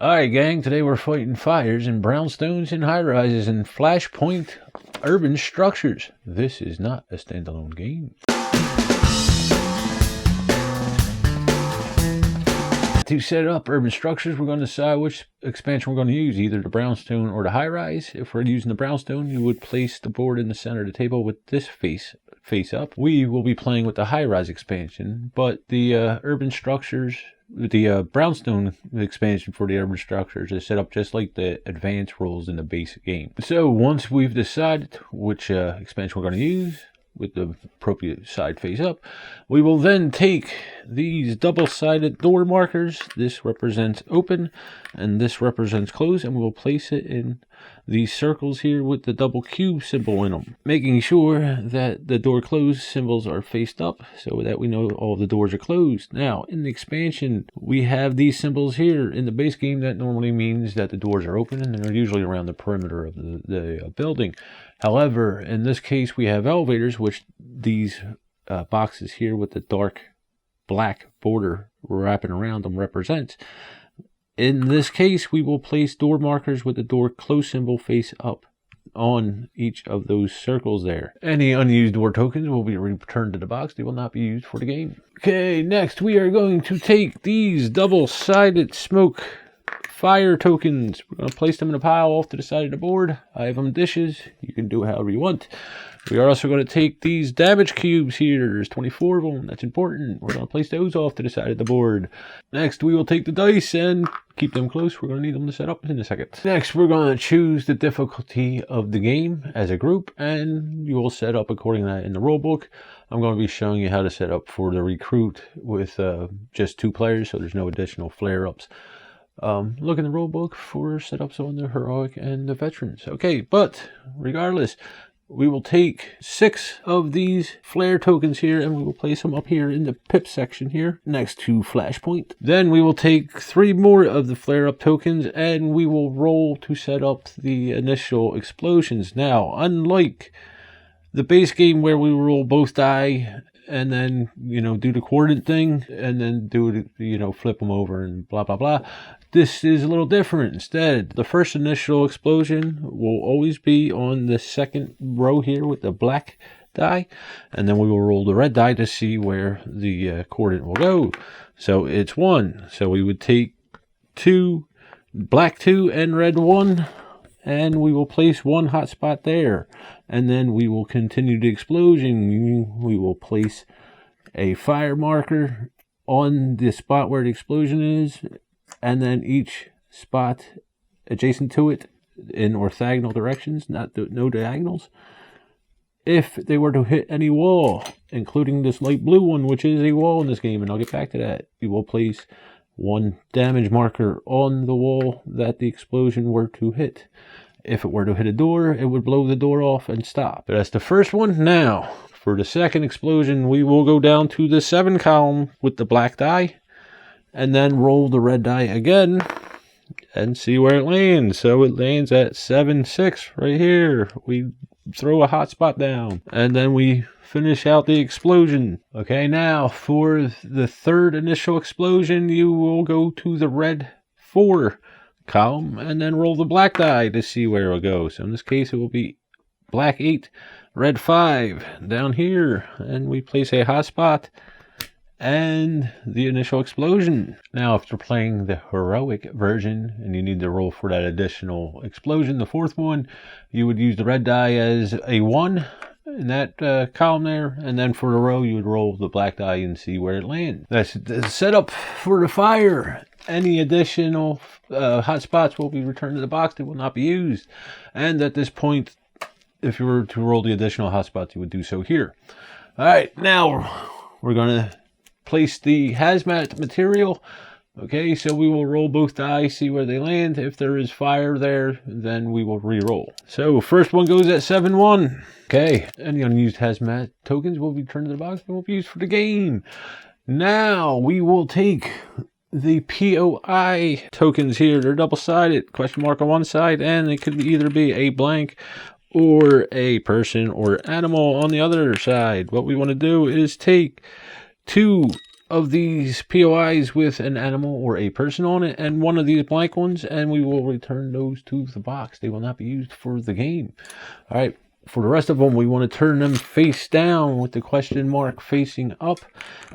Alright gang, today we're fighting fires in brownstones and high-rises in Flashpoint urban structures. This is not a standalone game. To set up urban structures, we're going to decide which expansion we're going to use, either the brownstone or the high-rise. If we're using the brownstone, you would place the board in the center of the table with this face up. We will be playing with the high-rise expansion, but the urban structures, the brownstone expansion for the urban structures is set up just like the advanced rules in the basic game. So once we've decided which expansion we're going to use, with the appropriate side face up, we will then take these double-sided door markers. This represents open and this represents close, and we will place it in these circles here with the double cube symbol in them, making sure that the door closed symbols are faced up so that we know all the doors are closed. Now in the expansion we have these symbols here. In the base game that normally means that the doors are open, and they're usually around the perimeter of the building. However, in this case we have elevators, which these boxes here with the dark black border wrapping around them represents. In this case, we will place door markers with the door close symbol face up on each of those circles there. Any unused door tokens will be returned to the box. They will not be used for the game. Okay, next we are going to take these double-sided smoke fire tokens. We're going to place them in a pile off to the side of the board. I have them dishes. You can do it however you want. We are also going to take these damage cubes here. There's 24 of them. That's important. We're going to place those off to the side of the board. Next, we will take the dice and keep them close. We're going to need them to set up in a second. Next, we're going to choose the difficulty of the game as a group, and you will set up according to that in the rule book. I'm going to be showing you how to set up for the recruit with just 2 players, so there's no additional flare-ups. Look in the rule book for setups on the heroic and the veterans. Okay, but regardless, we will take 6 of these flare tokens here, and we will place them up here in the pip section here next to Flashpoint. Then we will take 3 more of the flare up tokens, and we will roll to set up the initial explosions. Now, unlike the base game where we roll both die and then, do the coordinate thing and then do it, flip them over and blah, blah, blah. This is a little different. Instead, the first initial explosion will always be on the second row here with the black die, and then we will roll the red die to see where the coordinate will go. So it's 1. So we would take 2, black 2 and red 1, and we will place 1 hot spot there. And then we will continue the explosion. We will place a fire marker on the spot where the explosion is, and then each spot adjacent to it in orthogonal directions, no diagonals. If they were to hit any wall, including this light blue one, which is a wall in this game, and I'll get back to that, you will place 1 damage marker on the wall that the explosion were to hit. If it were to hit a door, it would blow the door off and stop. But that's the first one. Now, for the second explosion, we will go down to the 7 column with the black die, and then roll the red die again and see where it lands. So it lands at 7-6 right here. We throw a hot spot down, and then we finish out the explosion. Okay, now for the third initial explosion, you will go to the red 4 column and then roll the black die to see where it will go. So in this case, it will be black 8, red 5 down here, and we place a hot spot and the initial explosion. Now, if you're playing the heroic version and you need to roll for that additional explosion, the 4th one, you would use the red die as a 1 in that column there, and then for the row you would roll the black die and see where it lands. That's the setup for the fire. Any additional hot spots will be returned to the box. They will not be used. And at this point, if you were to roll the additional hot spots, you would do so here. Alright, now we're going to place the hazmat material. Okay, so we will roll both die, see where they land. If there is fire there, then we will re-roll. So first one goes at 7-1. Okay, any unused hazmat tokens will be returned to the box and will be used for the game. Now we will take the POI tokens here. They're double-sided, question mark on one side, and it could either be a blank or a person or animal on the other side. What we want to do is take 2 of these POIs with an animal or a person on it, and one of these blank ones, and we will return those to the box. They will not be used for the game. All right. For the rest of them, we want to turn them face down with the question mark facing up,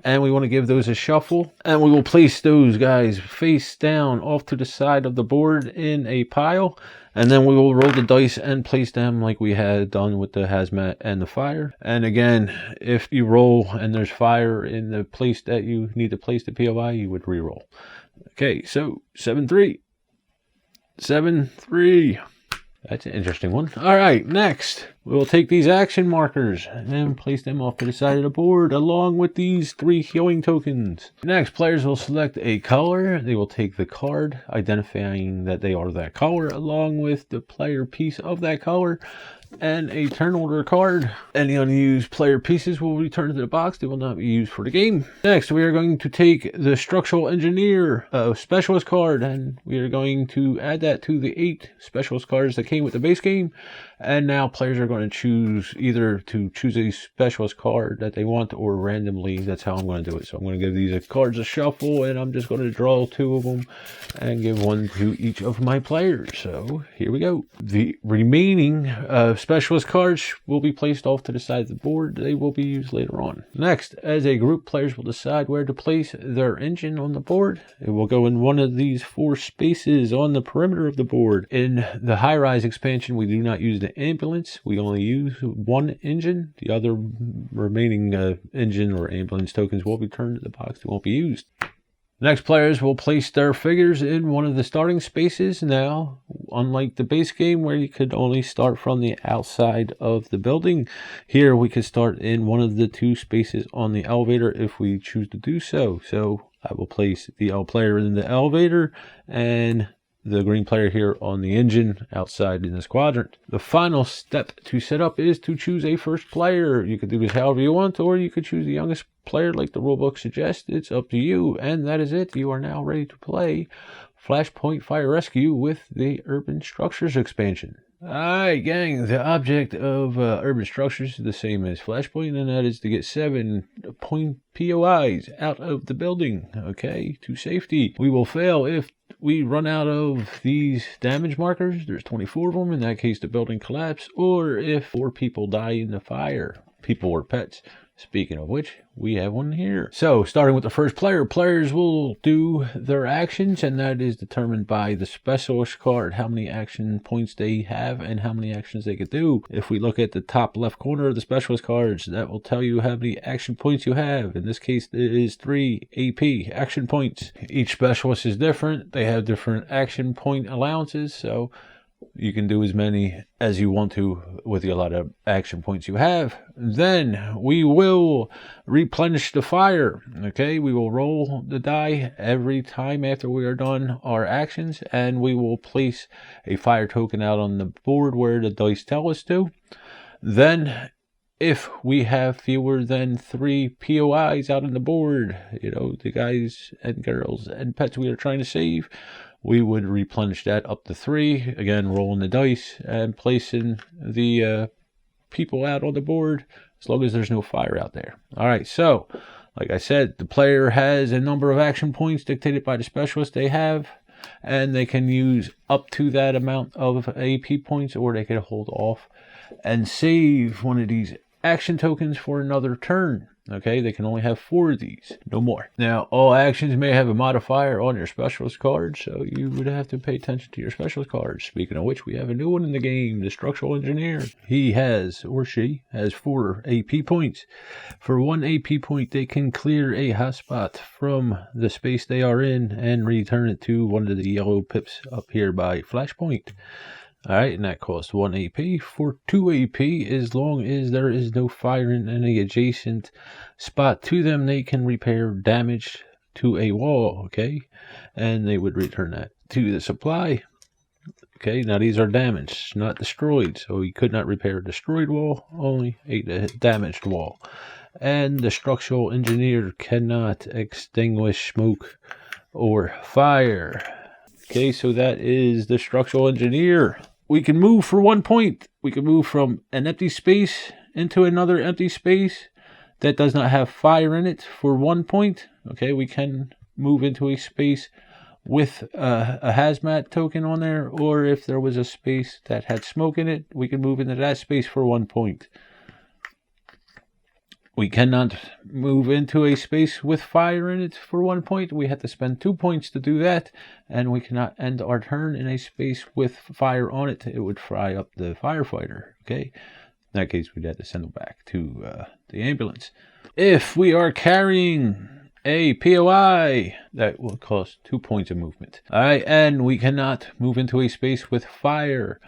and we want to give those a shuffle, and we will place those guys face down off to the side of the board in a pile, and then we will roll the dice and place them like we had done with the hazmat and the fire. And again, if you roll and there's fire in the place that you need to place the POI, you would re-roll. Okay, so 7-3. 7-3. That's an interesting one. All right, next, we'll take these action markers and place them off to the side of the board along with these 3 healing tokens. Next, players will select a color. They will take the card identifying that they are that color along with the player piece of that color and a turn order card. Any unused player pieces will return to the box. They will not be used for the game. Next, we are going to take the structural engineer specialist card, and we are going to add that to the 8 specialist cards that came with the base game. And now players are going to choose either to choose a specialist card that they want or randomly. That's how I'm going to do it. So I'm going to give these cards a shuffle, and I'm just going to draw 2 of them and give 1 to each of my players. So here we go. The remaining specialist cards will be placed off to the side of the board. They will be used later on. Next, as a group, players will decide where to place their engine on the board. It will go in one of these 4 spaces on the perimeter of the board. In the high-rise expansion, we do not use the ambulance. We only use 1 engine. The other remaining engine or ambulance tokens will be turned to the box. They won't be used. Next, players will place their figures in one of the starting spaces. Now, unlike the base game where you could only start from the outside of the building, here we could start in one of the 2 spaces on the elevator if we choose to do so. So I will place the L player in the elevator and the green player here on the engine outside in this quadrant. The final step to set up is to choose a first player. You could do this however you want, or you could choose the youngest player like the rulebook suggests. It's up to you. And that is it. You are now ready to play Flashpoint Fire Rescue with the Urban Structures expansion. Alright, gang, the object of Urban Structures is the same as Flashpoint, and that is to get 7 POIs out of the building, okay, to safety. We will fail if we run out of these damage markers. There's 24 of them. In that case, the building collapses, or if 4 people die in the fire, people or pets. Speaking of which, we have one here. So, starting with the first player, players will do their actions, and that is determined by the specialist card, how many action points they have and how many actions they could do. If we look at the top left corner of the specialist cards, that will tell you how many action points you have. In this case, it is 3 AP action points. Each specialist is different. They have different action point allowances, so you can do as many as you want to with the lot of action points you have. Then we will replenish the fire. Okay, we will roll the die every time after we are done our actions, and we will place a fire token out on the board where the dice tell us to. Then if we have fewer than 3 POIs out on the board, you know, the guys and girls and pets we are trying to save, we would replenish that up to 3. Again, rolling the dice and placing the people out on the board as long as there's no fire out there. All right, so like I said, the player has a number of action points dictated by the specialist they have, and they can use up to that amount of AP points, or they can hold off and save one of these action tokens for another turn. Okay, they can only have 4 of these, no more. Now, all actions may have a modifier on your specialist card, so you would have to pay attention to your specialist cards. Speaking of which, we have a new one in the game, the structural engineer. He has, or she, has 4 AP points. For 1 AP point, they can clear a hotspot from the space they are in and return it to one of the yellow pips up here by Flashpoint. Alright, and that costs 1 AP. For 2 AP, as long as there is no fire in any adjacent spot to them, they can repair damage to a wall, okay? And they would return that to the supply. Okay, now these are damaged, not destroyed, so we could not repair a destroyed wall, only a damaged wall. And the structural engineer cannot extinguish smoke or fire. Okay, so that is the structural engineer. We can move for 1 point. We can move from an empty space into another empty space. that does not have fire in it for 1 point, okay, we can move into a space with a hazmat token on there, or if there was a space that had smoke in it, we can move into that space for 1 point. We cannot move into a space with fire in it for 1 point. We have to spend 2 points to do that, and we cannot end our turn in a space with fire on it. It would fry up the firefighter, okay? In that case, we'd have to send them back to the ambulance. If we are carrying a POI, that will cost 2 points of movement. All right, and we cannot move into a space with fire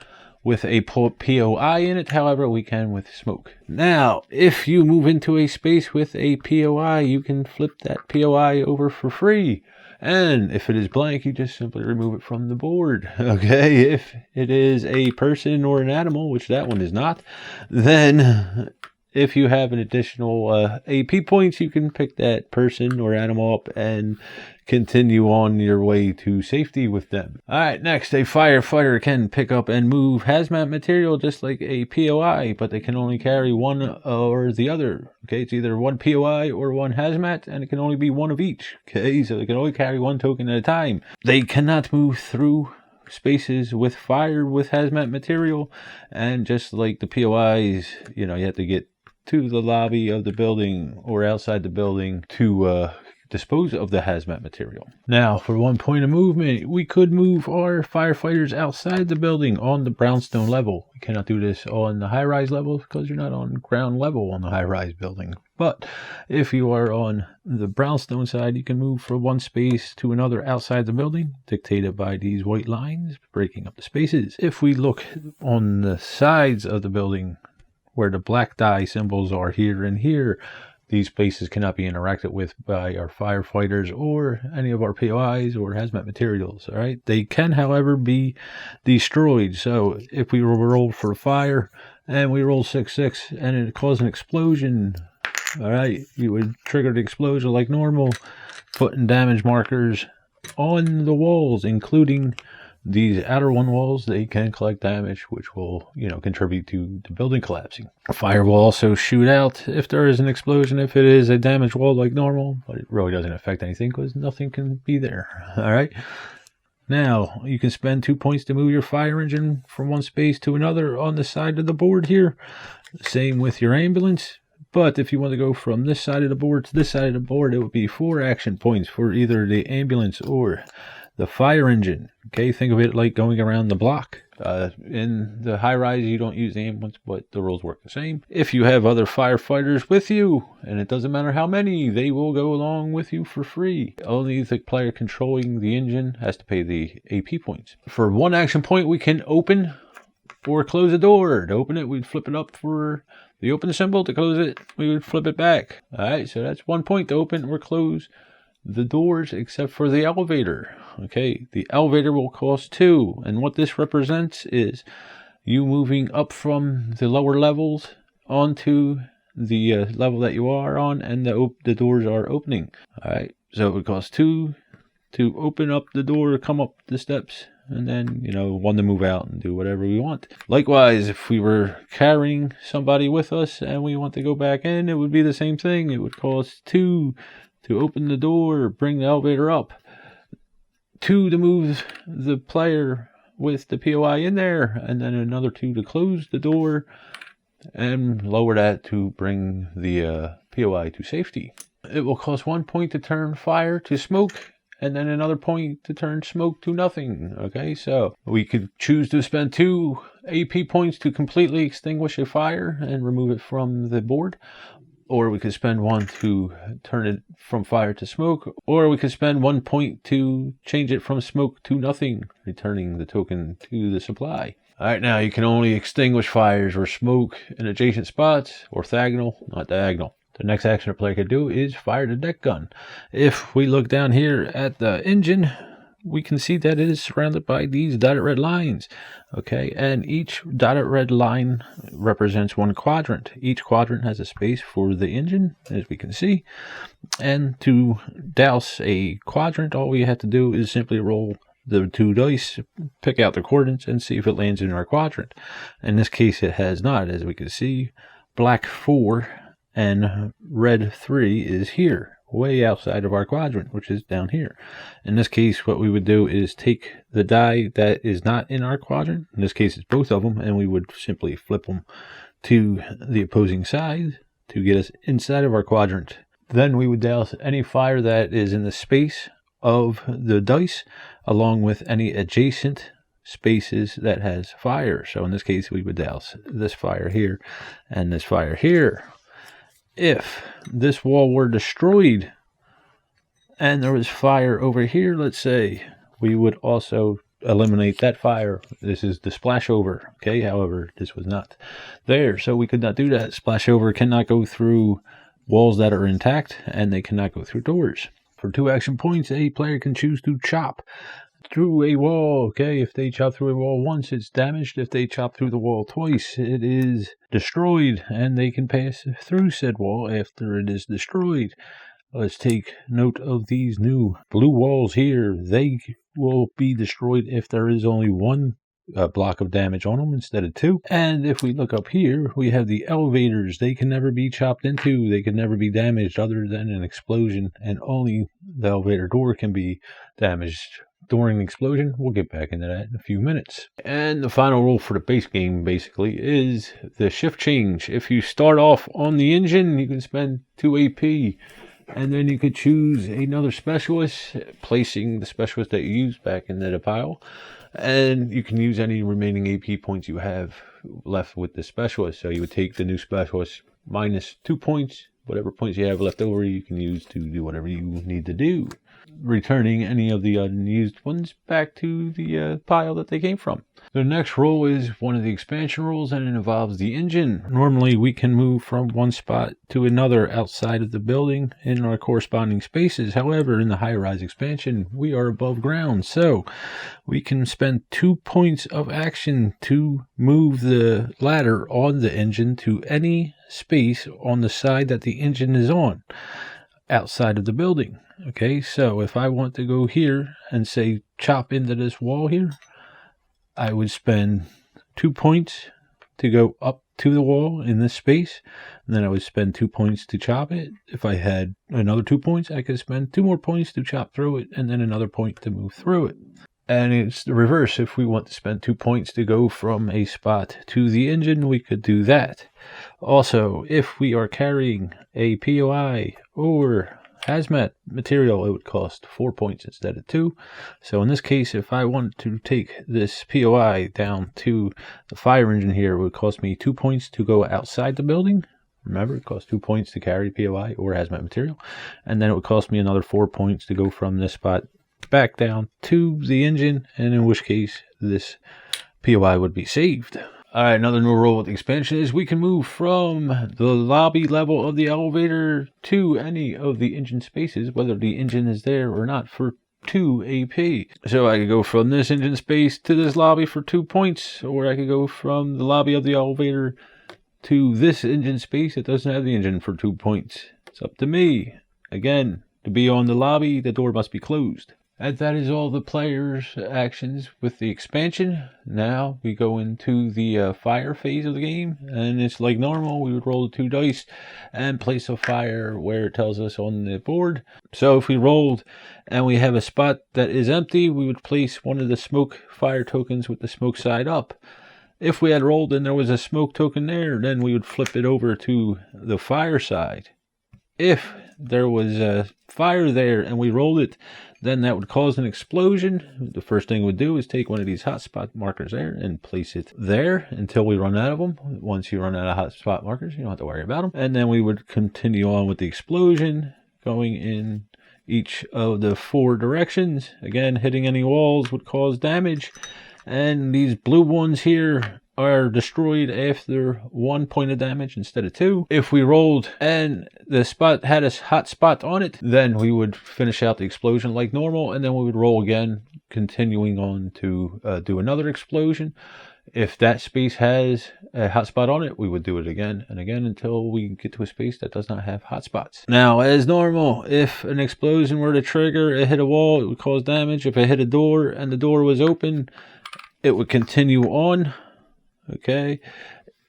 with a POI in it. However, we can with smoke. Now, if you move into a space with a POI, you can flip that POI over for free. And if it is blank, you just simply remove it from the board. Okay, if it is a person or an animal, which that one is not, then if you have an additional AP points, you can pick that person or animal up and continue on your way to safety with them. All right, next, a firefighter can pick up and move hazmat material just like a POI, but they can only carry one or the other. Okay, it's either one POI or one hazmat, and it can only be one of each. Okay, so they can only carry one token at a time. They cannot move through spaces with fire with hazmat material, and just like the POIs, you have to get to the lobby of the building or outside the building to dispose of the hazmat material. Now, for 1 point of movement, we could move our firefighters outside the building on the brownstone level. We cannot do this on the high-rise level because you're not on ground level on the high-rise building. But if you are on the brownstone side, you can move from one space to another outside the building, dictated by these white lines, breaking up the spaces. If we look on the sides of the building, where the black die symbols are here and here, these spaces cannot be interacted with by our firefighters or any of our POIs or hazmat materials. All right, they can, however, be destroyed. So if we roll for fire and we roll 6-6 and it caused an explosion, all right, you would trigger the explosion like normal, putting damage markers on the walls, including these outer one walls. They can collect damage, which will, contribute to the building collapsing. Fire will also shoot out if there is an explosion, if it is a damaged wall like normal, but it really doesn't affect anything because nothing can be there. All right. Now, you can spend 2 points to move your fire engine from one space to another on the side of the board here. Same with your ambulance. But if you want to go from this side of the board to this side of the board, it would be 4 action points for either the ambulance or the fire engine. Okay, think of it like going around the block. In the high rise, you don't use the ambulance, but the rules work the same. If you have other firefighters with you, and it doesn't matter how many, they will go along with you for free. Only the player controlling the engine has to pay the AP points. For 1 action point, we can open or close a door. To open it, we'd flip it up for the open symbol. To close it, we would flip it back. All right, so that's 1 point to open or close the doors, except for the elevator. Okay, the elevator will cost 2, and what this represents is you moving up from the lower levels onto the level that you are on, and the doors are opening. All right, so it would cost 2 to open up the door, come up the steps, and then 1 to move out and do whatever we want. Likewise, if we were carrying somebody with us and we want to go back in, it would be the same thing. It would cost 2 to open the door, bring the elevator up, 2 to move the player with the POI in there, and then another 2 to close the door and lower that to bring the POI to safety. It will cost 1 point to turn fire to smoke, and then another point to turn smoke to nothing. Okay, so we could choose to spend 2 AP points to completely extinguish a fire and remove it from the board, or we could spend 1 to turn it from fire to smoke, or we could spend 1 point to change it from smoke to nothing, returning the token to the supply. All right, now you can only extinguish fires or smoke in adjacent spots, orthogonal, not diagonal. The next action a player could do is fire the deck gun. If we look down here at the engine, we can see that it is surrounded by these dotted red lines. Okay, and each dotted red line represents 1 quadrant. Each quadrant has a space for the engine, as we can see. And to douse a quadrant, all we have to do is simply roll the 2 dice, pick out the coordinates, and see if it lands in our quadrant. In this case, it has not, as we can see. Black 4 and red 3 is here, way outside of our quadrant, which is down here. In this case, what we would do is take the die that is not in our quadrant, in this case it's both of them, and we would simply flip them to the opposing side to get us inside of our quadrant. Then we would douse any fire that is in the space of the dice, along with any adjacent spaces that has fire. So in this case, we would douse this fire here and this fire here. If this wall were destroyed and there was fire over here, let's say, we would also eliminate that fire. This is the splash over. Okay, however, this was not there, so we could not do that. Splash over cannot go through walls that are intact, and they cannot go through doors. For 2 action points, a player can choose to chop through a wall. Okay, if they chop through a wall once, it's damaged. If they chop through the wall twice, it is destroyed, and they can pass through said wall after it is destroyed. Let's take note of these new blue walls here. They will be destroyed if there is only 1 block of damage on them instead of 2. And if we look up here, we have the elevators. They can never be chopped into. They can never be damaged other than an explosion, and only the elevator door can be damaged during the explosion. We'll get back into that in a few minutes. And the final rule for the base game basically is the shift change. If you start off on the engine, you can spend 2 AP. And then you could choose another specialist, placing the specialist that you used back into the pile. And you can use any remaining AP points you have left with the specialist. So you would take the new specialist minus 2 points. Whatever points you have left over, you can use to do whatever you need to do, returning any of the unused ones back to the pile that they came from. The next rule is one of the expansion rules, and it involves the engine. Normally, we can move from one spot to another outside of the building in our corresponding spaces. However, in the high-rise expansion, we are above ground, so we can spend 2 points of action to move the ladder on the engine to any space on the side that the engine is on outside of the building. Okay, so if I want to go here and say chop into this wall here, I would spend 2 points to go up to the wall in this space, and then I would spend 2 points to chop it. If I had another 2 points, I could spend 2 more points to chop through it, and then another point to move through it. And it's the reverse. If we want to spend 2 points to go from a spot to the engine, we could do that. Also, if we are carrying a POI or hazmat material, it would cost 4 points instead of 2. So in this case, if I want to take this POI down to the fire engine here, it would cost me 2 points to go outside the building. Remember, it costs 2 points to carry POI or hazmat material. And then it would cost me another 4 points to go from this spot back down to the engine, and in which case this POI would be saved. Alright, another new rule with the expansion is we can move from the lobby level of the elevator to any of the engine spaces, whether the engine is there or not, for 2 AP. So I could go from this engine space to this lobby for 2 points, or I could go from the lobby of the elevator to this engine space that doesn't have the engine for 2 points. It's up to me. Again, to be on the lobby, the door must be closed. And that is all the players' actions with the expansion. Now we go into the fire phase of the game, and it's like normal. We would roll the 2 dice and place a fire where it tells us on the board. So if we rolled and we have a spot that is empty, we would place one of the smoke fire tokens with the smoke side up. If we had rolled and there was a smoke token there, then we would flip it over to the fire side. If there was a fire there and we rolled it, then that would cause an explosion. The first thing we'd do is take one of these hotspot markers there and place it there until we run out of them. Once you run out of hotspot markers, you don't have to worry about them. And then we would continue on with the explosion, going in each of the 4 directions. Again, hitting any walls would cause damage. And these blue ones here are destroyed after 1 point of damage instead of 2. If we rolled and the spot had a hot spot on it, then we would finish out the explosion like normal, and then we would roll again, continuing on to do another explosion. If that space has a hot spot on it, we would do it again and again until we get to a space that does not have hot spots. Now, as normal, if an explosion were to trigger, it hit a wall, it would cause damage. If it hit a door and the door was open, it would continue on. Okay,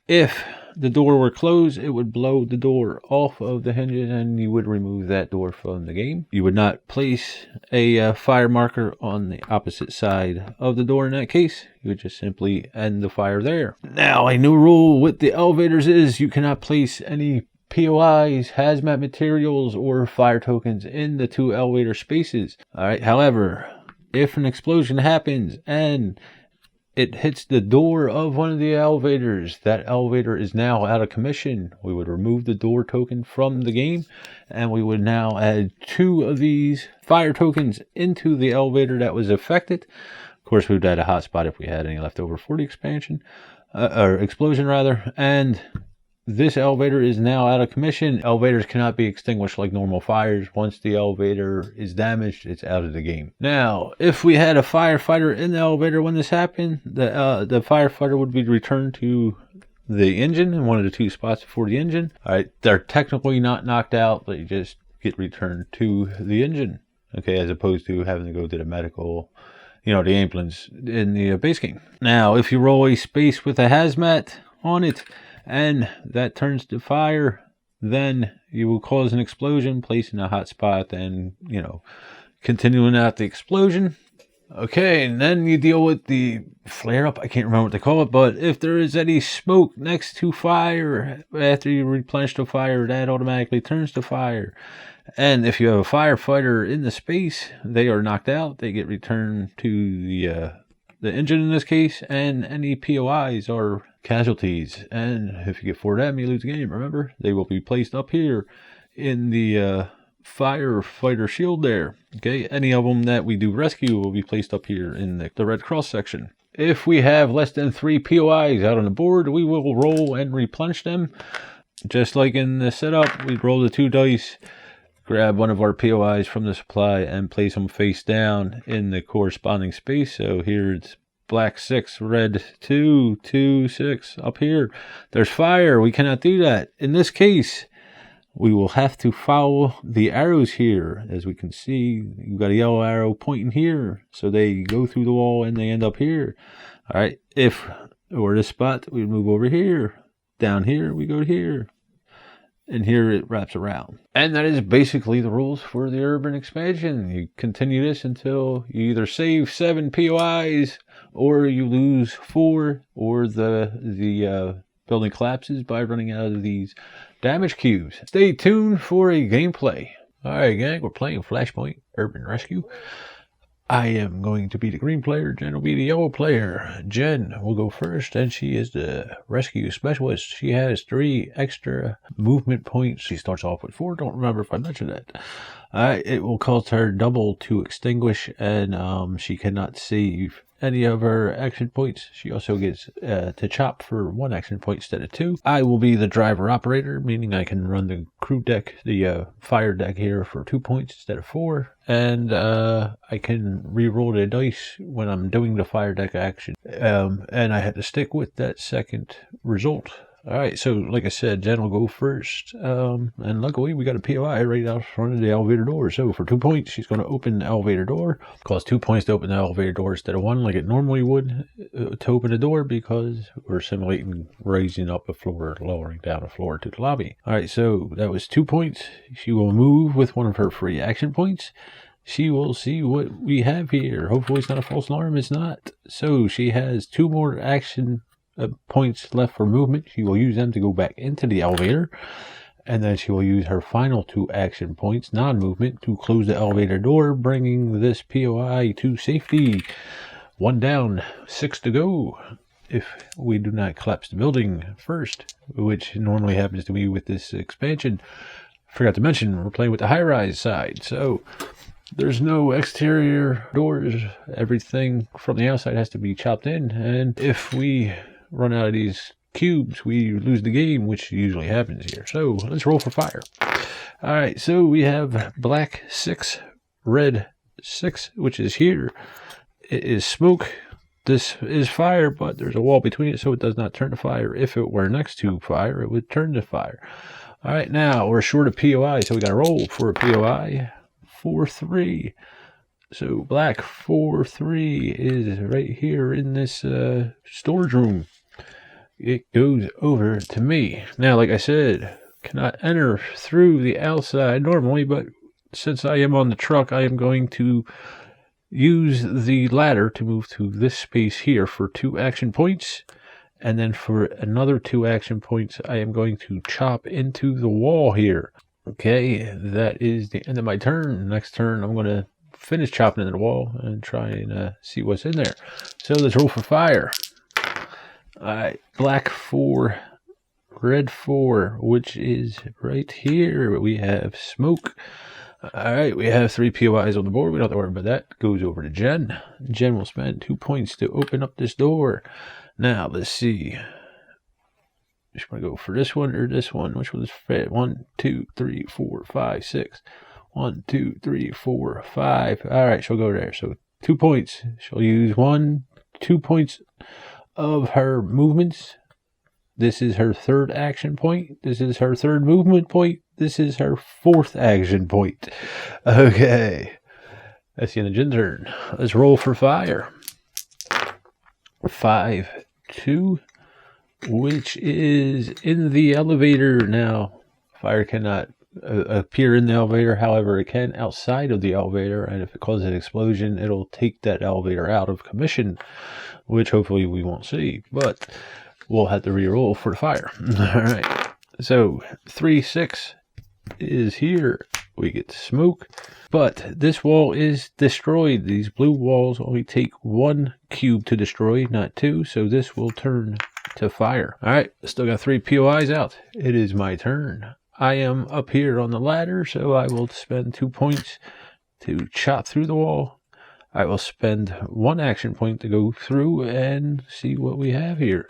if the door were closed, it would blow the door off of the hinges and you would remove that door from the game. You would not place a fire marker on the opposite side of the door in that case. You would just simply end the fire there. Now, a new rule with the elevators is you cannot place any POIs, hazmat materials, or fire tokens in the 2 elevator spaces. Alright, however, if an explosion happens and it hits the door of one of the elevators, that elevator is now out of commission. We would remove the door token from the game, and we would now add 2 of these fire tokens into the elevator that was affected. Of course, we would add a hotspot if we had any leftover for the expansion, or explosion rather, and this elevator is now out of commission. Elevators cannot be extinguished like normal fires. Once the elevator is damaged, it's out of the game. Now, if we had a firefighter in the elevator when this happened, the firefighter would be returned to the engine in one of the 2 spots for the engine. All right, they're technically not knocked out, but you just get returned to the engine. Okay, as opposed to having to go to the medical, the ambulance in the base game. Now, if you roll a space with a hazmat on it, and that turns to fire, then you will cause an explosion, placing a hot spot, and, continuing out the explosion. Okay, and then you deal with the flare-up. I can't remember what they call it, but if there is any smoke next to fire, after you replenish the fire, that automatically turns to fire. And if you have a firefighter in the space, they are knocked out. They get returned to the engine in this case, and any POIs are casualties. And if you get 4 of them, you lose the game. Remember, they will be placed up here in the firefighter shield there. Okay, any of them that we do rescue will be placed up here in the red cross section. If we have less than 3 POIs out on the board, we will roll and replenish them. Just like in the setup, we roll the 2 dice, grab one of our POIs from the supply, and place them face down in the corresponding space. So here it's black 6, red 2, 2, 6. Up here, there's fire. We cannot do that. In this case, we will have to follow the arrows here. As we can see, you've got a yellow arrow pointing here. So they go through the wall and they end up here. All right, if we're this spot, we move over here. Down here, we go to here. And here it wraps around. And that is basically the rules for the urban expansion. You continue this until you either save 7 POIs, or you lose 4, or the building collapses by running out of these damage cubes. Stay tuned for a gameplay. Alright gang, we're playing Flashpoint Urban Rescue. I am going to be the green player, Jen will be the yellow player. Jen will go first, and she is the rescue specialist. She has 3 extra movement points. She starts off with 4, don't remember if I mentioned that. It will cost her double to extinguish, and she cannot save any of her action points. She also gets to chop for 1 action point instead of 2. I will be the driver operator, meaning I can run the crew deck, the fire deck here for 2 points instead of 4. And I can re-roll the dice when I'm doing the fire deck action. And I had to stick with that second result. Alright, so like I said, Jen will go first. And luckily we got a POI right out front of the elevator door. So for 2 points, she's going to open the elevator door. It costs 2 points to open the elevator door instead of 1 like it normally would to open the door, because we're simulating raising up a floor, lowering down a floor to the lobby. Alright, so that was 2 points. She will move with one of her free action points. She will see what we have here. Hopefully it's not a false alarm. It's not. So she has 2 more action points left for movement. She will use them to go back into the elevator, and then she will use her final 2 action points, non-movement, to close the elevator door, bringing this POI to safety. 1 down, 6 to go. If we do not collapse the building first, which normally happens to me with this expansion. Forgot to mention, we're playing with the high-rise side, so there's no exterior doors. Everything from the outside has to be chopped in, and if we run out of these cubes, we lose the game, which usually happens here. So let's roll for fire. Alright, so we have black 6, red 6, which is here. It is smoke. This is fire, but there's a wall between it, so it does not turn to fire. If it were next to fire, it would turn to fire. Alright, now we're short of POI, so we got to roll for a POI. 4-3. So black 4-3 is right here in this storage room. it goes over to me. Now, like I said, cannot enter through the outside normally, but since I am on the truck, I am going to use the ladder to move to this space here for 2 action points. And then for another 2 action points, I am going to chop into the wall here. Okay, that is the end of my turn. Next turn, I'm going to finish chopping into the wall and try and see what's in there. So let's roll for fire. Alright, black 4, red 4, which is right here. We have smoke. Alright, we have 3 POIs on the board. We don't have to worry about that. Goes over to Jen. Jen will spend 2 points to open up this door. Now, let's see. Just want to go for this one or this one. Which one is fit? 1, 2, 3, 4, 5, 6. 1, 2, 3, 4, 5. Alright, she'll go there. So 2 points. She'll use 2 points of her movements. This is her 3rd action point. This is her 3rd movement point. This is her 4th action point. Okay. That's the end of Jen's turn. Let's roll for fire. 5, 2, which is in the elevator. Now, fire cannot appear in the elevator. However, it can outside of the elevator. And if it causes an explosion, it'll take that elevator out of commission, which hopefully we won't see. But we'll have to re-roll for the fire. All right. So 3, 6 is here. We get smoke, but this wall is destroyed. These blue walls only take 1 cube to destroy, not 2. So this will turn to fire. All right. Still got 3 POIs out. It is my turn. I am up here on the ladder, so I will spend 2 points to chop through the wall. I will spend 1 action point to go through and see what we have here.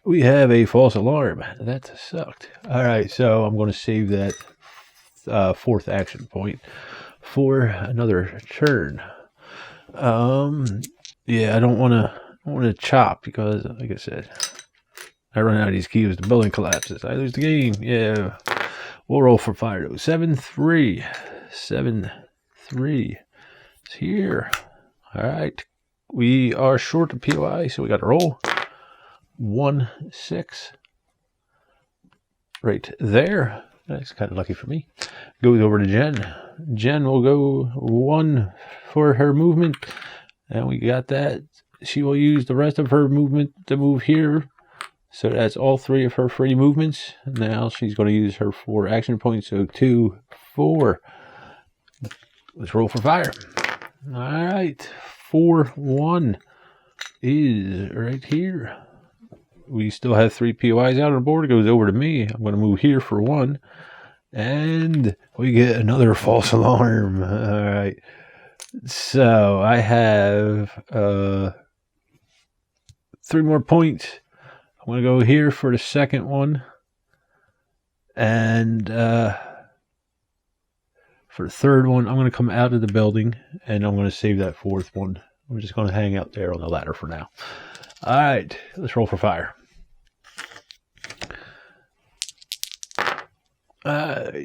We have a false alarm. That sucked. All right, so I'm going to save that 4th action point for another turn. Yeah, I don't want to chop because, like I said, I run out of these cubes. The building collapses. I lose the game. Yeah, we'll roll for fire though. 7, 3, 7, 3. It's here. All right, we are short of POI, so we got to roll. 1, 6. Right there. That's kind of lucky for me. Goes over to Jen. Jen will go 1 for her movement. And we got that. She will use the rest of her movement to move here. So that's all 3 of her free movements. Now she's going to use her 4 action points. So 2, 4. Let's roll for fire. All right. 4, 1 is right here. We still have 3 POIs out on the board. It goes over to me. I'm going to move here for 1. And we get another false alarm. All right. So I have 3 more points. I'm going to go here for the 2nd one. And for the 3rd one, I'm going to come out of the building. And I'm going to save that 4th one. I'm just going to hang out there on the ladder for now. All right, let's roll for fire.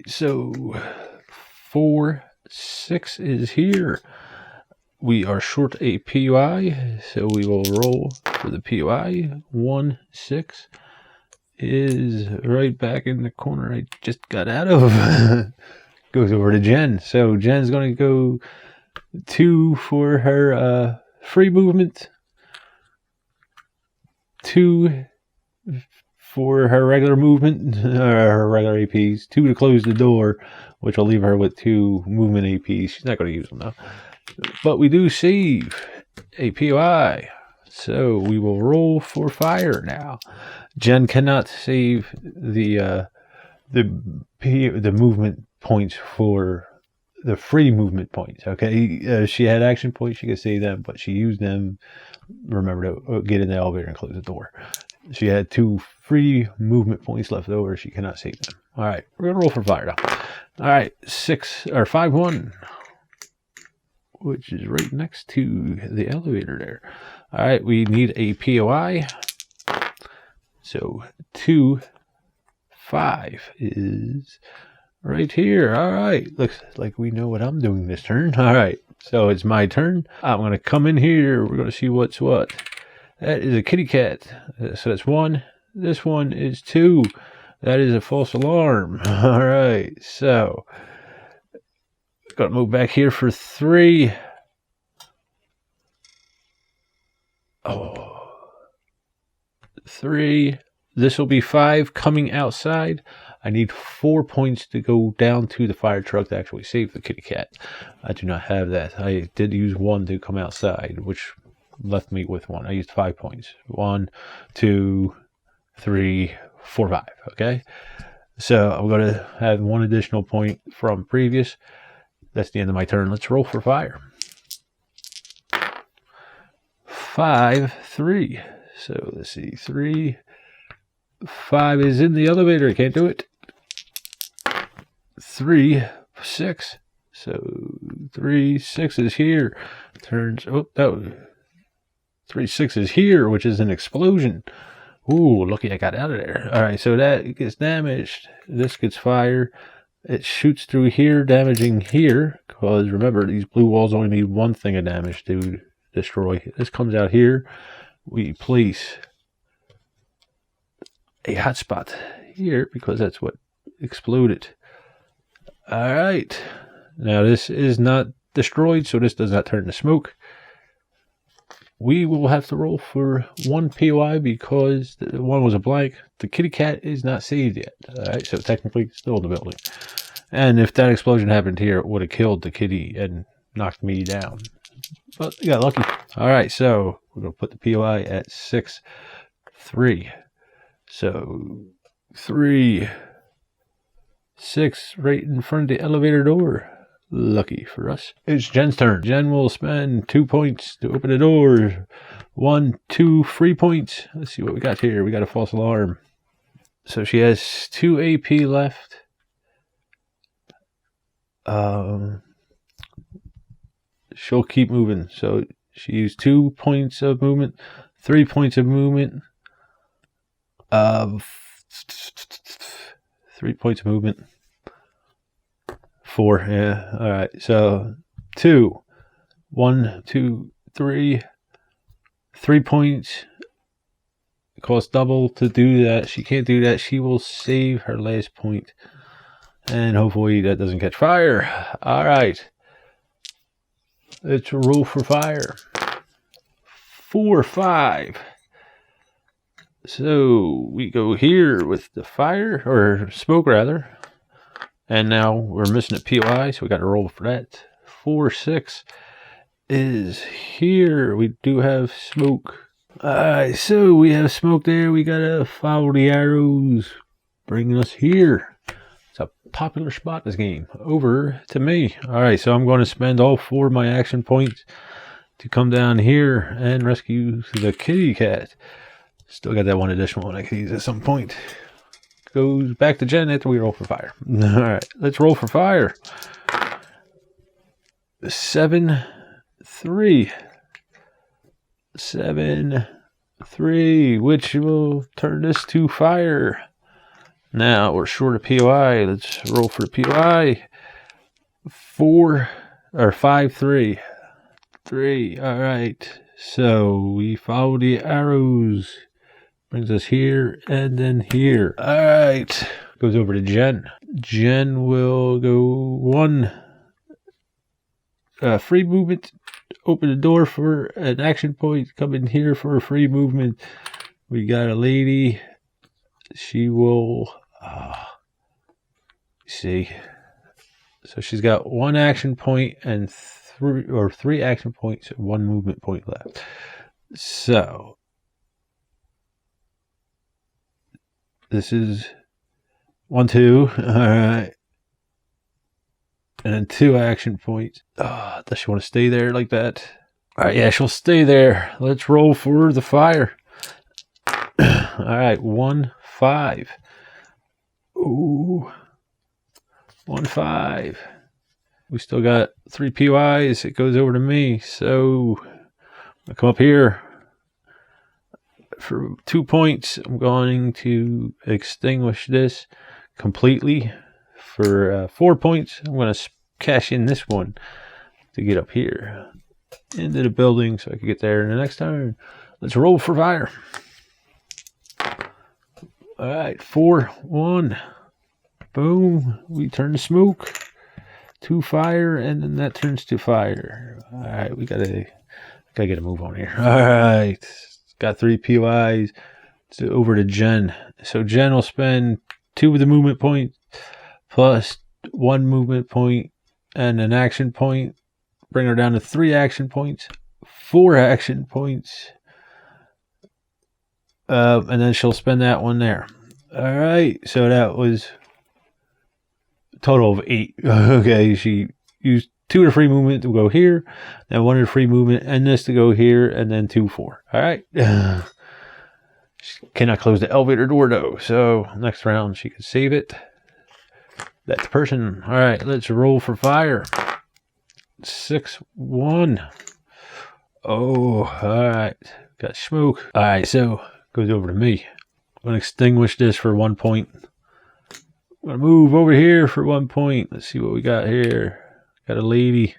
So 4, 6 is here. We are short a POI, so we will roll for the POI. 1, 6 is right back in the corner I just got out of. Goes over to Jen. So Jen's going to go 2 for her free movement. 2 for her regular movement, her regular APs. 2 to close the door, which will leave her with 2 movement APs. She's not going to use them though. But we do save a POI. So we will roll for fire now. Jen cannot save the movement points for the free movement points. Okay, she had action points, she could save them, but she used them. Remember to get in the elevator and close the door. She had 2 free movement points left over. She cannot save them. All right, we're gonna roll for fire now. All right, 5, 1, which is right next to the elevator there. All right, we need a POI. So 2, 5 is right here. All right, looks like we know what I'm doing this turn. All right, so it's my turn. I'm going to come in here. We're going to see what's what. That is a kitty cat. So that's 1. This one is 2. That is a false alarm. All right. So got to move back here for 3. Oh, 3. This will be 5 coming outside. I need 4 points to go down to the fire truck to actually save the kitty cat. I do not have that. I did use 1 to come outside, which left me with 1. I used 5 points. 1, 2, 3, 4, 5. Okay. So I'm going to have 1 additional point from previous. That's the end of my turn. Let's roll for fire. 5, 3. So let's see. 3, 5 is in the elevator. I can't do it. 3, 6. So 3, 6 is here. Turns. Oh, no. 3, 6 is here, which is an explosion. Ooh, lucky I got out of there. All right, so that gets damaged. This gets fire. It shoots through here, damaging here. Because remember, these blue walls only need 1 thing of damage to destroy. This comes out here. We place a hotspot here because that's what exploded. All right. Now this is not destroyed, so this does not turn to smoke. We will have to roll for 1 POI because the 1 was a blank. The kitty cat is not saved yet. All right, so technically still in the building. And if that explosion happened here, it would have killed the kitty and knocked me down. But you got lucky. All right, so we're going to put the POI at 6, 3. So 3, 6 right in front of the elevator door. Lucky for us. It's Jen's turn. Jen will spend 2 points to open the door. 1, 2 free points. Let's see what we got here. We got a false alarm. So she has 2 AP left. She'll keep moving. So she used 2 points of movement, 3 points of movement. 3 points of movement. 4, yeah. All right. So 2, 1, 2, 3, 3 points. It costs double to do that. She can't do that. She will save her last point, and hopefully that doesn't catch fire. All right. Let's roll for fire. 4, 5. So we go here with the fire, or smoke rather. And now we're missing a POI, so we got to roll for that. 4, 6 is here. We do have smoke. Alright, so we have smoke there. We got to follow the arrows, bringing us here. It's a popular spot in this game. Over to me. Alright, so I'm going to spend all 4 of my action points to come down here and rescue the kitty cat. Still got that 1 additional one I can use at some point. Goes back to Jen after we roll for fire. Alright, let's roll for fire. 7, 3. 7, 3, which will turn this to fire. Now we're short of POI. Let's roll for the POI. 4 or 5, 3. 3. Alright. So we follow the arrows. Brings us here and then here. Alright. Goes over to Jen. Jen will go 1 free movement. Open the door for an action point. Come in here for a free movement. We got a lady. She will see. So she's got 1 action point and 3 action points and 1 movement point left. So this is 1, 2. All right. And then 2 action points. Does she want to stay there like that? All right, yeah, she'll stay there. Let's roll for the fire. All right, 1, 5. Ooh. 1, 5. We still got 3 POIs. It goes over to me. So I come up here. For 2 points, I'm going to extinguish this completely. For 4 points, I'm going to cash in this one to get up here into the building so I can get there in the next turn. Let's roll for fire. All right, 4, 1. Boom. We turn to smoke. 2 fire, and then that turns to fire. All right, we gotta get a move on here. All right, got 3 POIs. So over to Jen. So Jen will spend 2 of the movement points plus 1 movement point and an action point. Bring her down to 3 action points, 4 action points. And then she'll spend that one there. All right, so that was a total of 8. Okay, she used 2 of the free movement to go here, then 1 of the free movement, and this to go here, and then 2, 4. All right. She cannot close the elevator door, though, so next round she can save it. That's the person. All right, let's roll for fire. 6, 1. Oh, all right. Got smoke. All right, so goes over to me. I'm going to extinguish this for 1 point. I'm going to move over here for 1 point. Let's see what we got here. Got a lady.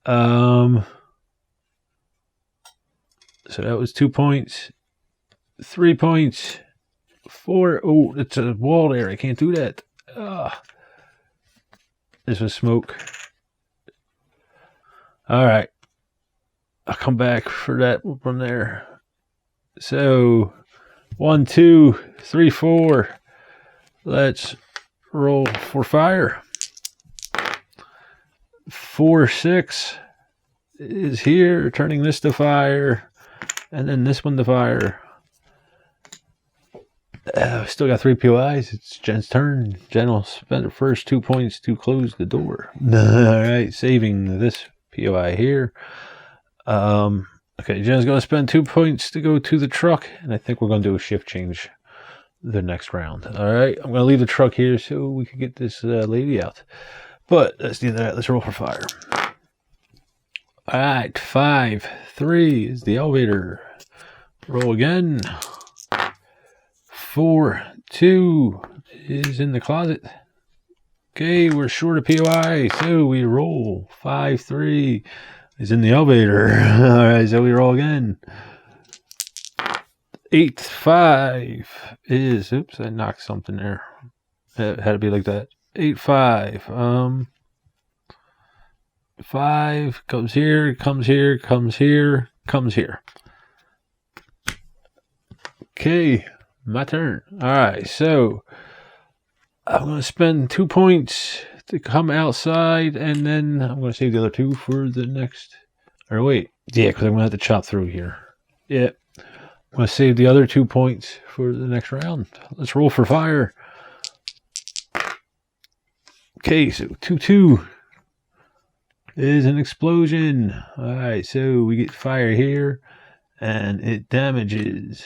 So that was 2 points. 3 points. 4. Oh, it's a wall there. I can't do that. This was smoke. All right. I'll come back for that from there. So 1, 2, 3, 4. Let's roll for fire. 4, 6 is here, turning this to fire, and then this one to fire. Still got 3 POIs. It's Jen's turn. Jen will spend the first 2 points to close the door. All right, saving this POI here. Okay, Jen's going to spend 2 points to go to the truck, and I think we're going to do a shift change the next round. All right, I'm going to leave the truck here so we can get this lady out. But let's do that. Let's roll for fire. All right, 5, 3 is the elevator. Roll again. 4, 2 is in the closet. Okay, we're short of POI, so we roll. 5, 3 is in the elevator. All right, so we roll again. 8, 5 is, oops, I knocked something there. It had to be like that. 8, 5. 5 comes here, comes here, comes here, comes here. Okay, my turn. All right, so I'm going to spend 2 points to come outside, and then I'm going to save the other 2 for the next. Or wait, yeah, because I'm going to have to chop through here. Yeah, I'm going to save the other 2 points for the next round. Let's roll for fire. Okay, so 2, 2 is an explosion. All right, so we get fire here, and it damages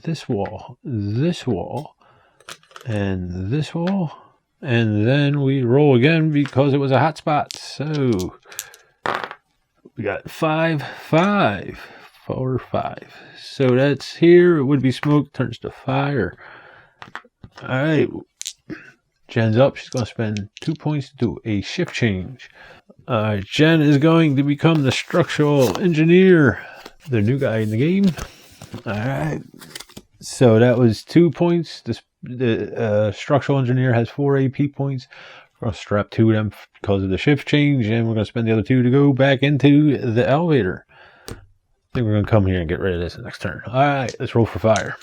this wall, and this wall, and then we roll again because it was a hot spot. So we got 5, 5, 4, 5. So that's here. It would be smoke, turns to fire. All right, Jen's up. She's going to spend 2 points to do a shift change. Jen is going to become the structural engineer, the new guy in the game. All right. So that was 2 points. The structural engineer has 4 AP points. We're going to strap 2 of them because of the shift change, and we're going to spend the other 2 to go back into the elevator. I think we're going to come here and get rid of this next turn. All right, let's roll for fire.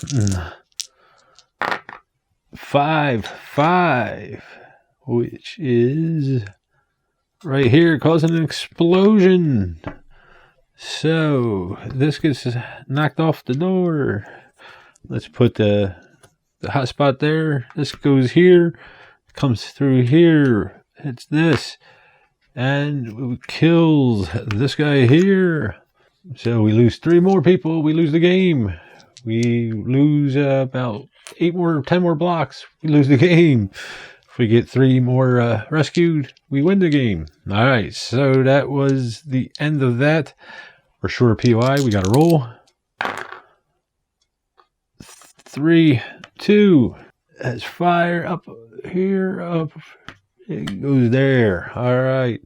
5, 5, which is right here, causing an explosion. So this gets knocked off the door. Let's put the hot spot there. This goes here, comes through here, hits this, and kills this guy here. So we lose 3 more people. We lose the game. We lose about 10 more blocks. We lose the game. If we get 3 more rescued, we win the game. All right, so that was the end of that. We're short of POI. We got to roll. 3, 2. That's fire up here. Up. It goes there. All right.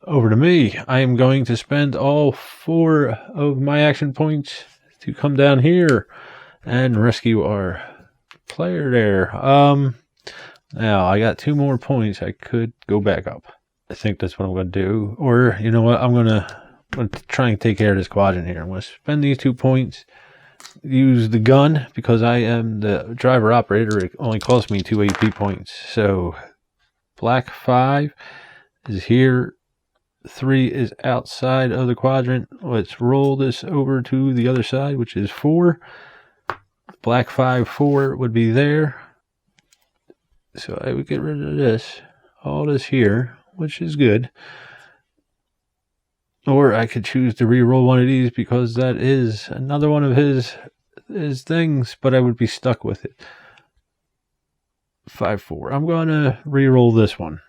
Over to me. I am going to spend all 4 of my action points to come down here and rescue our player there. Now I got 2 more points. I could go back up. I think that's what I'm going to do. Or, you know what, I'm going to try and take care of this quadrant here. I'm going to spend these 2 points, use the gun, because I am the driver operator. It only costs me 2 AP points. So black 5 is here, 3 is outside of the quadrant. Let's roll this over to the other side, which is 4. Black 5, 4 would be there. So I would get rid of this, all this here, which is good. Or I could choose to re-roll one of these, because that is another one of his things, but I would be stuck with it. 5, 4. I'm going to re-roll this one.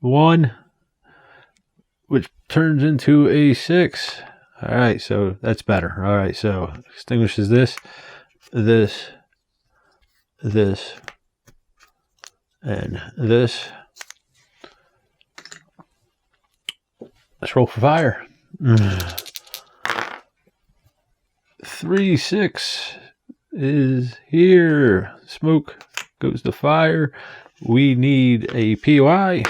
1, which turns into a 6. All right, so that's better. All right, so extinguishes this, this, and this. Let's roll for fire. 3, 6 is here. Smoke goes to fire. We need a POI.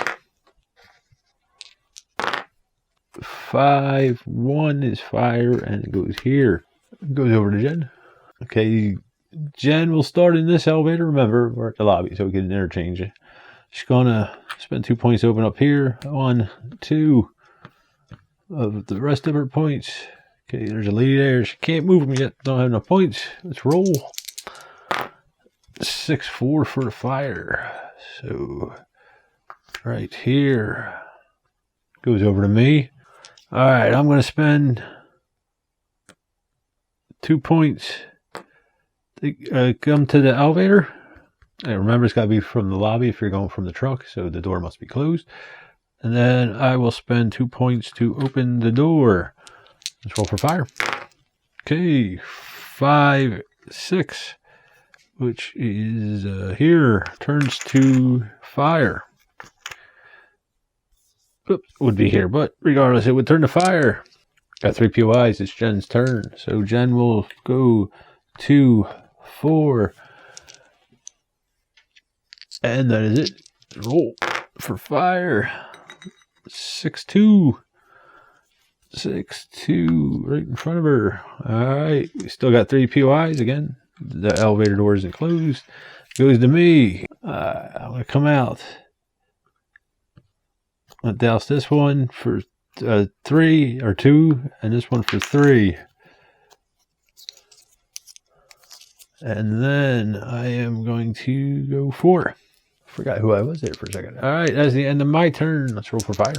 5, 1 is fire, and it goes here. It goes over to Jen. Okay, Jen will start in this elevator. Remember, we're at the lobby, so we can interchange it. She's gonna spend 2 points to open up here. 1, 2 of the rest of her points. Okay, there's a lady there. She can't move them yet. Don't have enough points. Let's roll. 6, 4 for the fire. So right here goes over to me. All right, I'm going to spend 2 points to come to the elevator. And remember, it's got to be from the lobby if you're going from the truck, so the door must be closed. And then I will spend 2 points to open the door. Let's roll for fire. Okay, 5, 6, which is here, turns to fire. Oops, would be here, but regardless, it would turn to fire. Got 3 POIs. It's Jen's turn. So Jen will go 2, 4. And that is it. Roll for fire. 6, 2. 6, 2, right in front of her. Alright, we still got 3 POIs again. The elevator door isn't closed. Goes to me. I'm going to come out. I'm going to douse this one for 3 or 2, and this one for 3. And then I am going to go 4. Forgot who I was there for a second. Alright, that's the end of my turn. Let's roll for fire.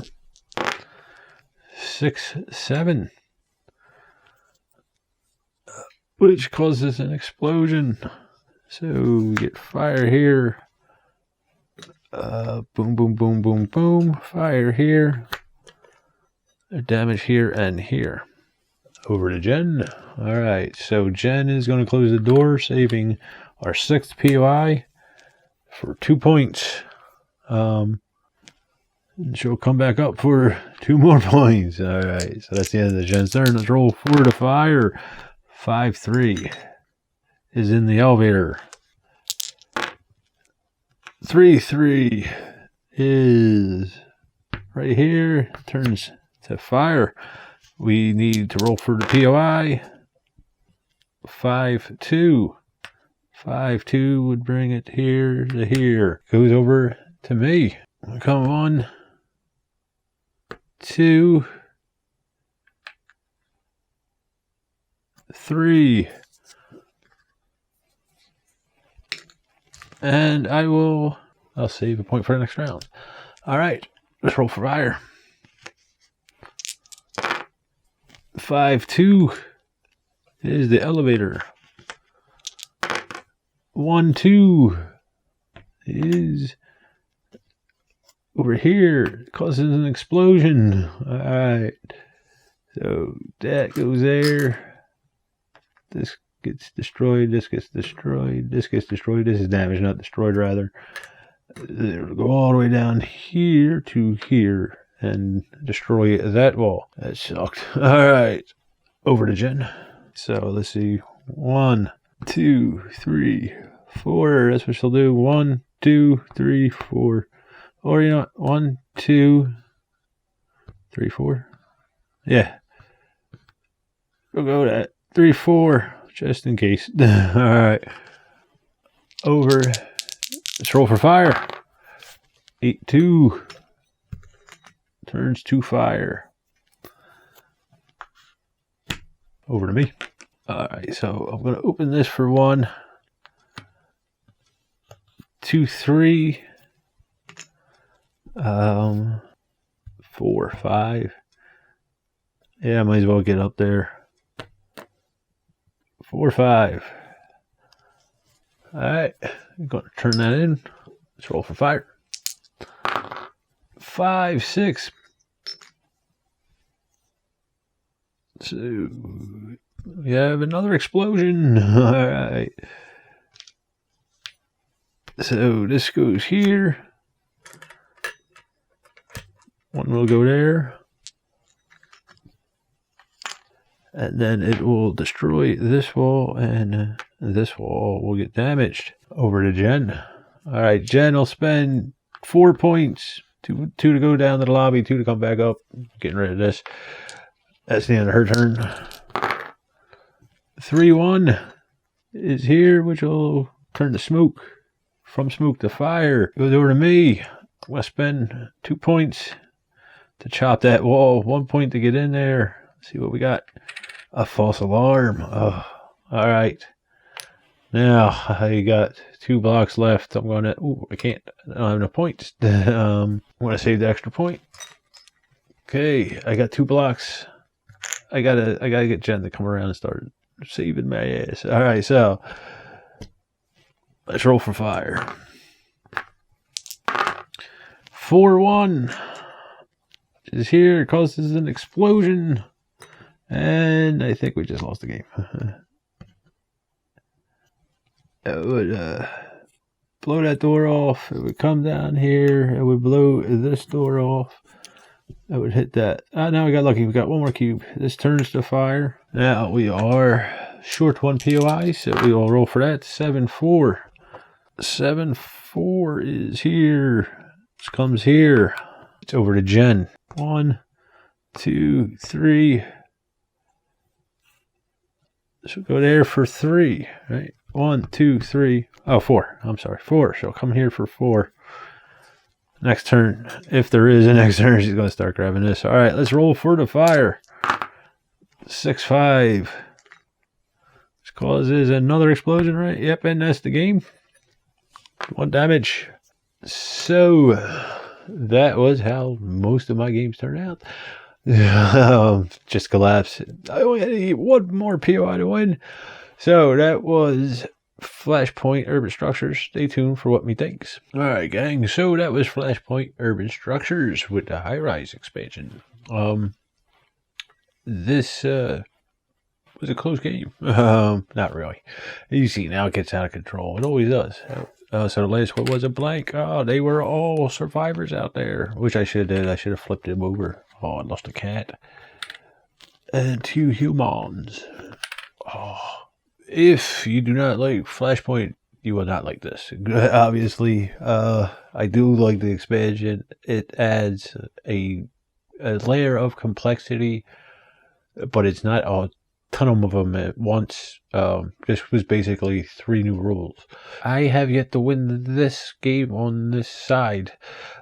6, 7. Which causes an explosion. So we get fire here. Boom, boom, boom, boom, boom. Fire here. Damage here and here. Over to Jen. Alright, so Jen is going to close the door, saving our 6th POI for 2 points. And she'll come back up for 2 more points. Alright, so that's the end of the Jen's turn. Let's roll 4 to fire. 5, 3 is in the elevator. 3, 3 is right here. Turns to fire. We need to roll for the POI. 5, 2. 5, 2 would bring it here to here. Goes over to me. Come on. 2, 3. And I'll save a point for the next round. Alright, let's roll for fire. 5, 2 is the elevator. 1, 2 is over here. Causes an explosion. Alright. So that goes there. This gets destroyed. This gets destroyed. This gets destroyed. This is damaged, not destroyed, rather. It'll go all the way down here to here and destroy that wall. That sucked. Alright. Over to Jen. So let's see. 1, 2, 3, 4. That's what she'll do. 1, 2, 3, 4. Or you know what? 1, 2, 3, 4. Yeah. We'll go with that. 3, 4. Just in case. Alright. Over. Let's roll for fire. 8, 2. Turns to fire. Over to me. Alright, so I'm going to open this for 1, 2, 3, 4, 5. Yeah, I might as well get up there. 4, 5. Alright, I'm going to turn that in. Let's roll for fire. 5, 6. So we have another explosion. Alright. So this goes here. One will go there. And then it will destroy this wall, and this wall will get damaged. Over to Jen. Alright, Jen will spend 4 points. 2 to go down to the lobby, 2 to come back up. Getting rid of this. That's the end of her turn. 3, 1 is here, which will turn to smoke. From smoke to fire. Goes over to me. I'm going to spend 2 points to chop that wall. 1 point to get in there. Let's see what we got. A false alarm. Oh, all right. Now I got 2 blocks left. I'm going to. Ooh, I can't. I don't have enough points. I'm going to save the extra point. Okay, I got 2 blocks. I gotta get Jen to come around and start saving my ass. All right, so let's roll for fire. 4, 1 is here. It causes an explosion. And I think we just lost the game. It would blow that door off. It would come down here. It would blow this door off. That would hit that. Now we got lucky. We got 1 more cube. This turns to fire. Now we are short 1 POI, so we will roll for that. 7, 4. 7, 4 is here. This comes here. It's over to Jen. 1, 2, 3. This will go there for 3, right? 1, 2, 3. Oh, 4. I'm sorry, 4. She'll come here for 4. Next turn, if there is a next turn, she's going to start grabbing this. All right, let's roll for the fire. 6, 5. This causes another explosion, right? Yep, and that's the game. 1 damage. So that was how most of my games turned out. Just collapse. I only had to get 1 more POI to win. So that was Flashpoint Urban Structures. Stay tuned for what me thinks. Alright, gang. So that was Flashpoint Urban Structures with the high-rise expansion. This was a close game. Not really. You see, now it gets out of control. It always does. So the last one was a blank. Oh, they were all survivors out there. Which I should have did. I should have flipped him over. Oh, I lost a cat. And 2 humans. Oh. If you do not like Flashpoint, you will not like this. Obviously, I do like the expansion. It adds a layer of complexity, but it's not a ton of them at once. This was basically 3 new rules. I have yet to win this game on this side.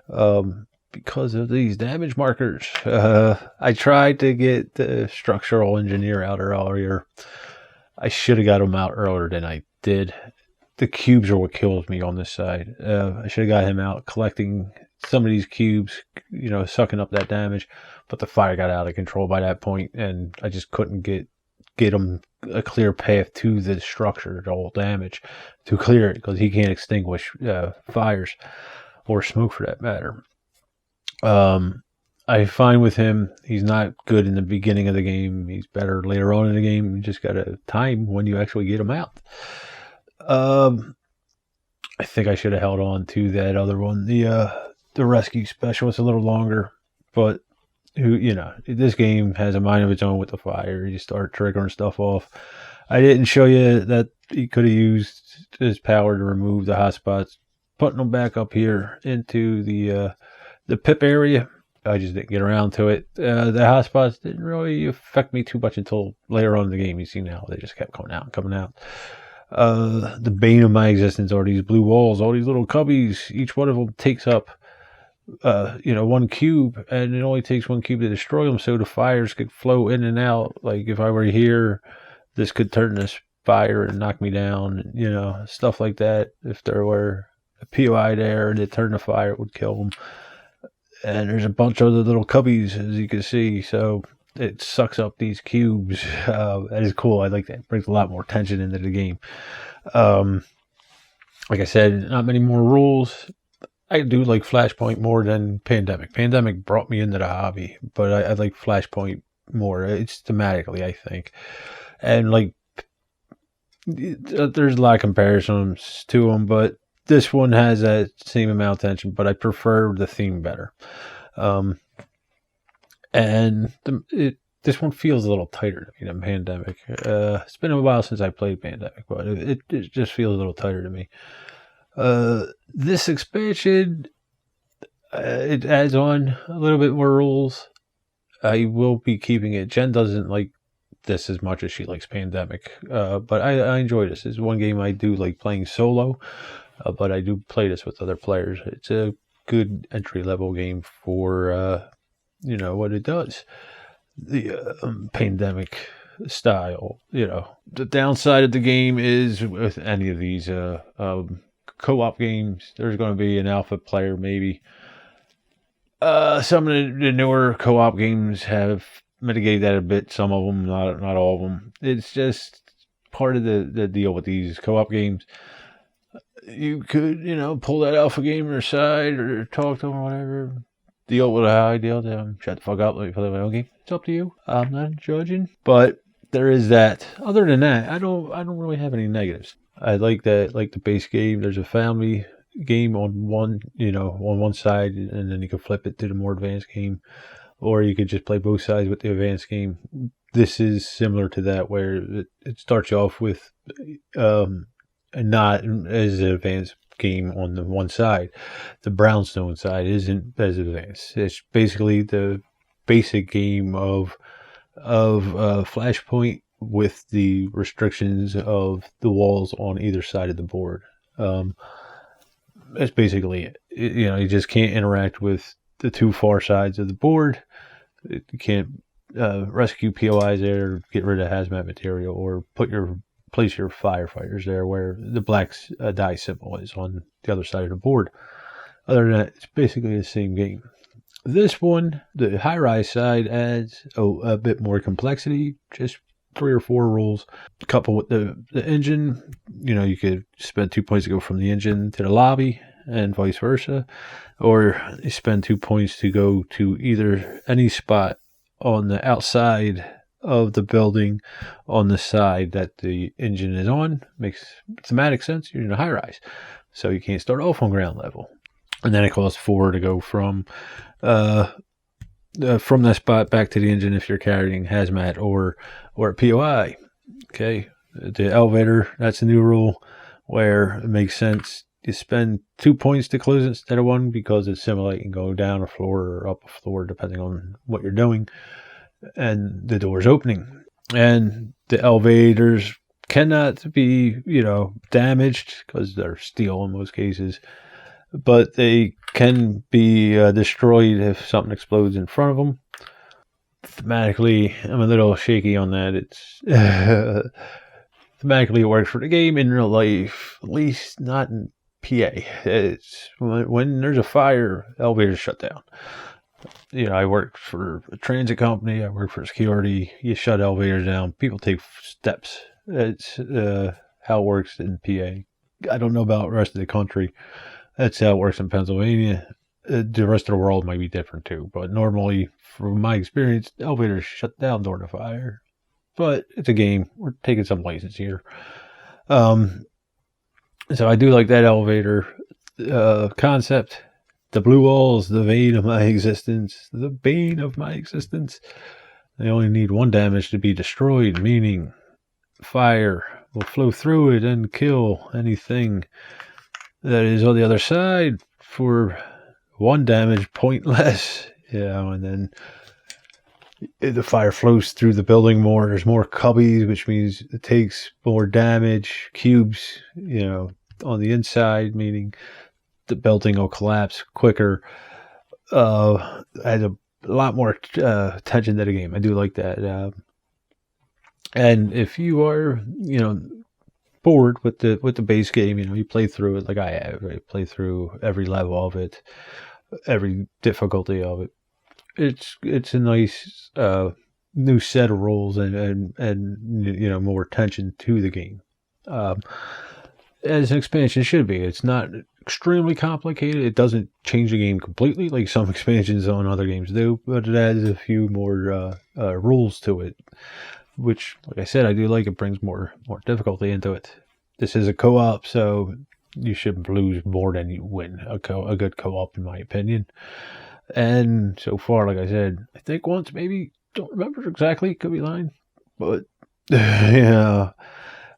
Because of these damage markers. I tried to get the structural engineer out earlier. I should have got him out earlier than I did. The cubes are what kills me on this side. I should have got him out collecting some of these cubes, you know, sucking up that damage. But the fire got out of control by that point, and I just couldn't get him a clear path to the structure, the whole damage, to clear it, because he can't extinguish fires or smoke for that matter. I find with him, he's not good in the beginning of the game. He's better later on in the game. You just got to time when you actually get him out. I think I should have held on to that other one. The rescue special is a little longer, but who, this game has a mind of its own with the fire. You start triggering stuff off. I didn't show you that he could have used his power to remove the hotspots, putting them back up here into the pip area. I just didn't get around to it. The hotspots didn't really affect me too much until later on in the game. You see now, they just kept coming out and coming out. The bane of my existence are these blue walls, all these little cubbies. Each one of them takes up, 1 cube, and it only takes 1 cube to destroy them, so the fires could flow in and out. Like, if I were here, this could turn this fire and knock me down, stuff like that. If there were a POI there and it turned the fire, it would kill them. And there's a bunch of the little cubbies, as you can see, so it sucks up these cubes. That is cool. I like that. It brings a lot more tension into the game. Like I said, not many more rules. I do like Flashpoint more than Pandemic. Pandemic brought me into the hobby, but I like Flashpoint more. It's thematically, I think. And, there's a lot of comparisons to them, but this one has that same amount of tension, but I prefer the theme better. This one feels a little tighter to me than Pandemic. It's been a while since I played Pandemic, but it just feels a little tighter to me. This expansion, it adds on a little bit more rules. I will be keeping it. Jen doesn't like this as much as she likes Pandemic, but I enjoy this. It's one game I do like playing solo, but I do play this with other players. It's a good entry-level game for, what it does. The Pandemic style, The downside of the game is with any of these co-op games, there's going to be an alpha player, maybe. Some of the newer co-op games have mitigated that a bit. Some of them, not all of them. It's just part of the deal with these co-op games. You could, pull that alpha gamer aside or talk to them or whatever. Deal with a high deal to them. Shut the fuck up. Let me play my own game. It's up to you. I'm not judging. But there is that. Other than that, I don't really have any negatives. I like that, like the base game. There's a family game on one side, and then you can flip it to the more advanced game, or you could just play both sides with the advanced game. This is similar to that, where it starts you off with not as an advanced game on the one side. The brownstone side isn't as advanced. It's basically the basic game of Flashpoint with the restrictions of the walls on either side of the board. That's basically it. You just can't interact with the two far sides of the board. You can't rescue POIs there, get rid of hazmat material, or place your firefighters there where the black die symbol is on the other side of the board. Other than that, it's basically the same game. This one, the high-rise side, adds a bit more complexity, just 3 or 4 rules. Coupled with the engine, you could spend 2 points to go from the engine to the lobby and vice versa, or you spend 2 points to go to either any spot on the outside of the building on the side that the engine is on. Makes thematic sense. You're in a high-rise, so you can't start off on ground level. And then it costs 4 to go from that spot back to the engine if you're carrying hazmat or a POI. Okay, the elevator, that's a new rule where it makes sense. You spend 2 points to close instead of 1 because it's simulating going down a floor or up a floor depending on what you're doing, and the door's opening. And the elevators cannot be, damaged because they're steel in most cases, but they can be destroyed if something explodes in front of them. Thematically, I'm a little shaky on that. It's thematically it works for the game. In real life, at least not in PA. It's when there's a fire, elevators shut down. I work for a transit company. I work for security. You shut elevators down. People take steps. It's how it works in PA. I don't know about the rest of the country. That's how it works in Pennsylvania. The rest of the world might be different too. But normally, from my experience, elevators shut down during a fire. But it's a game. We're taking some license here. So I do like that elevator concept. The blue walls, the vein of my existence, the bane of my existence. They only need 1 damage to be destroyed, meaning fire will flow through it and kill anything that is on the other side for 1 damage point less. And then the fire flows through the building more. There's more cubbies, which means it takes more damage. Cubes, on the inside, meaning the building will collapse quicker. Adds a lot more attention to the game. I do like that. And if you are, bored with the base game, you play through it like I have. Right? Play through every level of it, every difficulty of it. It's a nice new set of rules and more attention to the game. As an expansion should be. It's not extremely complicated. It doesn't change the game completely like some expansions on other games do, but it adds a few more rules to it, which, like I said, I do like. It brings more difficulty into it. This is a co-op, so you shouldn't lose more than you win. A good co-op, in my opinion. And so far, like I said, I think once, maybe, don't remember exactly, could be lying, but yeah.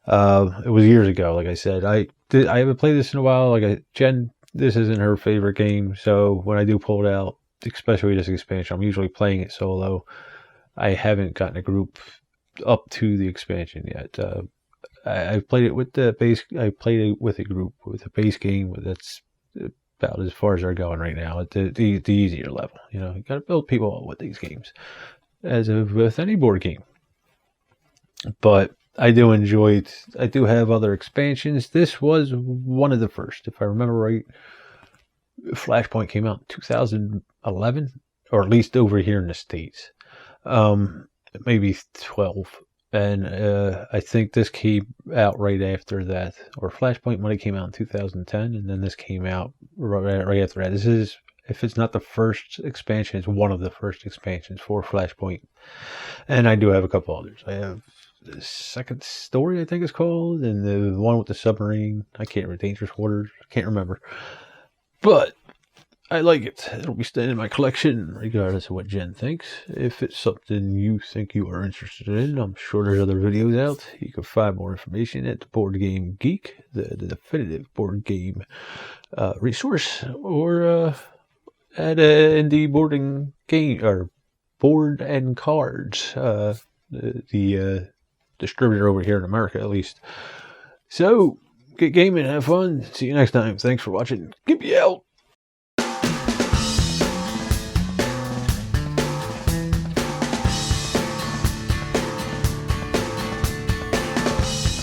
It was years ago, like I said. I haven't played this in a while. Jen, this isn't her favorite game, so when I do pull it out, especially this expansion, I'm usually playing it solo. I haven't gotten a group up to the expansion yet. I played it with the base. I played it with a group with a base game. That's about as far as they're going right now. At the easier level, you got to build people up with these games, as with any board game. But I do enjoy it. I do have other expansions. This was one of the first, if I remember right. Flashpoint came out in 2011, or at least over here in the States. Maybe 12. And I think this came out right after that. Or Flashpoint might have came out in 2010, and then this came out right after that. This is, if it's not the first expansion, it's one of the first expansions for Flashpoint. And I do have a couple others. I have the Second Story, I think it's called, and the one with the submarine. I can't remember. Dangerous Waters. I can't remember. But I like it. It'll be staying in my collection, regardless of what Jen thinks. If it's something you think you are interested in, I'm sure there's other videos out. You can find more information at the Board Game Geek, the definitive board game resource, or at Indie Boarding Game, or Board and Cards, the distributor over here in America, at least. So, get gaming, have fun. See you next time. Thanks for watching. Give me out.